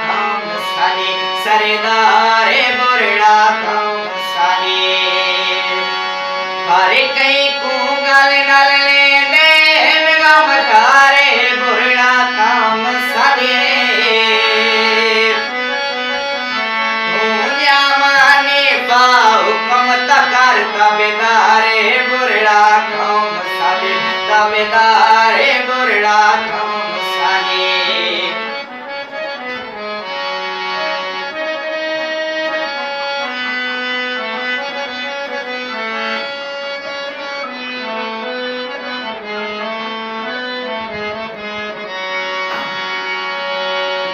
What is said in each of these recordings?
काम सानी सरदारे बुरड़ा काम सानी हर कई को गल नल ले दे गम तारे बुरड़ा काम सानी तबेदारे बुरड़ा काम सानी तबेदारे बुरड़ा काम सानी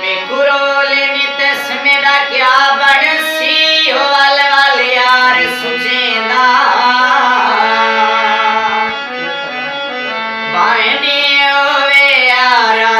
मेकुरोले नितस मेरा क्या बड़सी हो वाल यार सुचेना बाने ओवे यारा